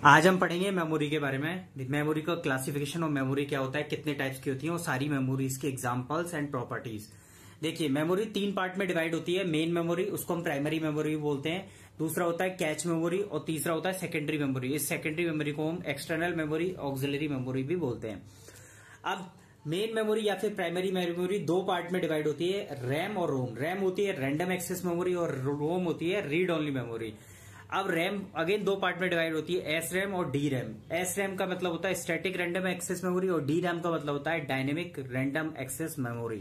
आज हम पढ़ेंगे मेमोरी के बारे में। मेमोरी का क्लासिफिकेशन और मेमोरी क्या होता है, कितने टाइप्स की होती है और सारी मेमोरीज के एग्जांपल्स एंड प्रॉपर्टीज। देखिए, मेमोरी 3 पार्ट में डिवाइड होती है। मेन मेमोरी, उसको हम प्राइमरी मेमोरी बोलते हैं। दूसरा होता है कैच मेमोरी और तीसरा होता है सेकेंडरी मेमोरी। इस सेकेंडरी मेमोरी को हम एक्सटर्नल मेमोरी, ऑक्सिलरी मेमोरी भी बोलते हैं। अब मेन मेमोरी या फिर प्राइमरी मेमोरी 2 पार्ट में डिवाइड होती है, रैम और रोम। रैम होती है रैंडम एक्सेस मेमोरी और रोम होती है रीड ओनली मेमोरी। अब रैम अगेन 2 पार्ट में डिवाइड होती है, एस रैम और डी रैम। एस रैम का मतलब होता है स्टैटिक रैंडम एक्सेस मेमोरी और डी रैम का मतलब होता है डायनेमिक रैंडम एक्सेस मेमोरी।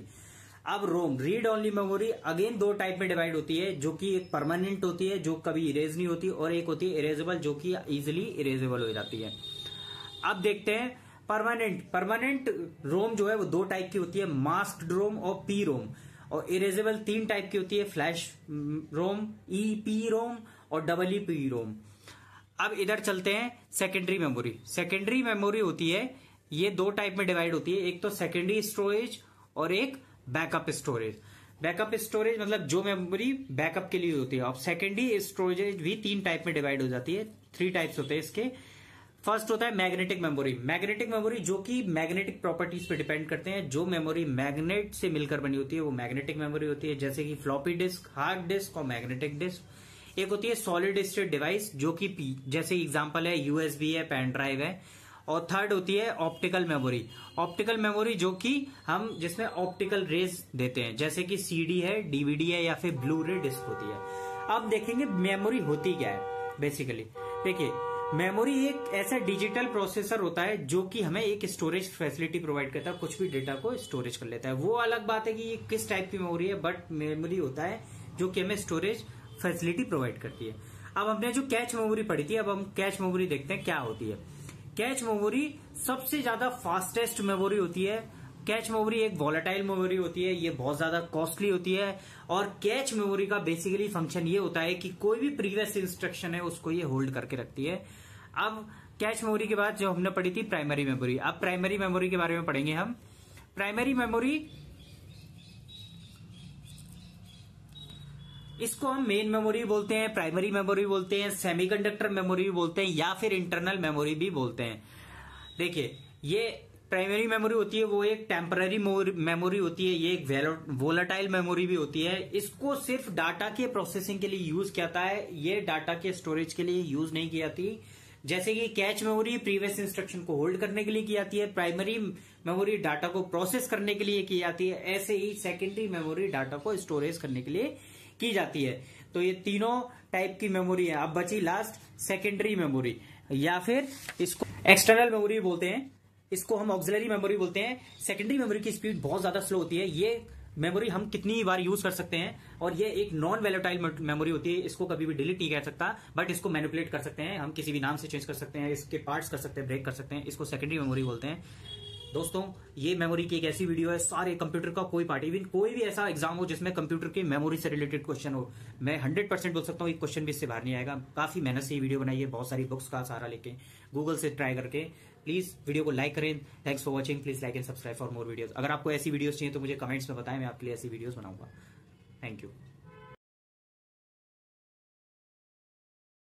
अब ROM, read only memory, again 2 type में डिवाइड होती है, जो कि एक परमानेंट होती है जो कभी इरेज नहीं होती, और एक होती है इरेजेबल जो कि इजिली इरेजेबल हो जाती है। अब देखते हैं परमानेंट रोम जो है वो 2 टाइप की होती है, मास्क्ड रोम और पी रोम। और इरेजेबल 3 टाइप की होती है, फ्लैश रोम, ई पी रोम और डबल ई पी रोम। अब इधर चलते हैं सेकेंडरी मेमोरी। सेकेंडरी मेमोरी होती है, ये 2 टाइप में डिवाइड होती है, एक तो सेकेंडरी स्टोरेज और एक बैकअप स्टोरेज। बैकअप स्टोरेज मतलब जो मेमोरी बैकअप के लिए होती है। अब सेकेंडरी स्टोरेज भी 3 टाइप में डिवाइड हो जाती है, 3 टाइप्स होते हैं इसके। फर्स्ट होता है मैग्नेटिक मेमोरी। मैग्नेटिक मेमोरी जो कि मैग्नेटिक प्रॉपर्टीज पे डिपेंड करते हैं। जो मेमोरी मैग्नेट से मिलकर बनी होती है वो मैग्नेटिक मेमोरी होती है, जैसे कि फ्लॉपी डिस्क, हार्ड डिस्क और मैग्नेटिक डिस्क। एक होती है सॉलिड स्टेट डिवाइस, जो कि जैसे एग्जांपल है यूएसबी है, पेन ड्राइव है। और थर्ड होती है ऑप्टिकल मेमोरी। ऑप्टिकल मेमोरी जो कि हम जिसमें ऑप्टिकल रेज देते हैं, जैसे कि सीडी है, डीवीडी है या फिर ब्लू रे डिस्क होती है। अब देखेंगे मेमोरी होती क्या है बेसिकली। देखिए, मेमोरी एक ऐसा डिजिटल प्रोसेसर होता है जो कि हमें एक स्टोरेज फैसिलिटी प्रोवाइड करता है, कुछ भी डेटा को स्टोरेज कर लेता है। वो अलग बात है कि ये किस टाइप की मेमोरी है, बट मेमोरी होता है जो कि हमें स्टोरेज फैसिलिटी प्रोवाइड करती है। अब हमने जो कैच मेमोरी पढ़ी थी, अब हम कैच मेमोरी देखते हैं क्या होती है। कैच मेमोरी सबसे ज्यादा फास्टेस्ट मेमोरी होती है। कैच मेमोरी एक वॉलेटाइल मेमोरी होती है, ये बहुत ज्यादा कॉस्टली होती है। और कैच मेमोरी का बेसिकली फंक्शन ये होता है कि कोई भी प्रीवियस इंस्ट्रक्शन है उसको ये होल्ड करके रखती है। अब कैच मेमोरी के बाद जो हमने पढ़ी थी प्राइमरी मेमोरी, अब प्राइमरी मेमोरी के बारे में पढ़ेंगे हम। प्राइमरी मेमोरी, इसको हम मेन मेमोरी बोलते हैं, प्राइमरी मेमोरी बोलते हैं, सेमीकंडक्टर मेमोरी भी बोलते हैं या फिर इंटरनल मेमोरी भी बोलते हैं। देखिए, ये प्राइमरी मेमोरी होती है वो एक टेम्पररी मेमोरी होती है, ये एक वोलेटाइल मेमोरी भी होती है। इसको सिर्फ डाटा के प्रोसेसिंग के लिए यूज किया जाता है, ये डाटा के स्टोरेज के लिए यूज नहीं की जाती। जैसे कि कैच मेमोरी प्रीवियस इंस्ट्रक्शन को होल्ड करने के लिए की जाती है, प्राइमरी मेमोरी डाटा को प्रोसेस करने के लिए की जाती है, ऐसे ही सेकेंडरी मेमोरी डाटा को स्टोरेज करने के लिए की जाती है। तो ये तीनों टाइप की मेमोरी है। अब बची लास्ट सेकेंडरी मेमोरी, या फिर इसको एक्सटर्नल मेमोरी बोलते हैं, इसको हम ऑक्सिलरी मेमोरी बोलते हैं। सेकेंडरी मेमोरी की स्पीड बहुत ज्यादा स्लो होती है, ये मेमोरी हम कितनी बार यूज कर सकते हैं, और ये एक नॉन वैलेटाइल मेमोरी होती है, इसको कभी भी डिलीट नहीं कर सकता, बट इसको मैनिपुलेट कर सकते हैं, हम किसी भी नाम से चेंज कर सकते हैं, इसके पार्ट्स कर सकते हैं, ब्रेक कर सकते हैं, इसको सेकेंडरी मेमोरी बोलते हैं। दोस्तों, ये मेमोरी की एक ऐसी वीडियो है, सारे कंप्यूटर का कोई पार्ट, इवन कोई भी ऐसा एग्जाम हो जिसमें कंप्यूटर की मेमोरी से रिलेटेड क्वेश्चन हो, मैं 100% बोल सकता हूँ ये क्वेश्चन भी इससे बाहर नहीं आएगा। काफी मेहनत से ये वीडियो बनाई है, बहुत सारी बुक्स का सहारा लेके, गूगल से ट्राई करके। प्लीज वीडियो को लाइक करें। Thanks for watching. Please like and subscribe for more videos. अगर आपको ऐसी वीडियोस चाहिए तो मुझे कमेंट्स में बताएं, मैं आपके लिए ऐसी वीडियोस बनाऊंगा। Thank you.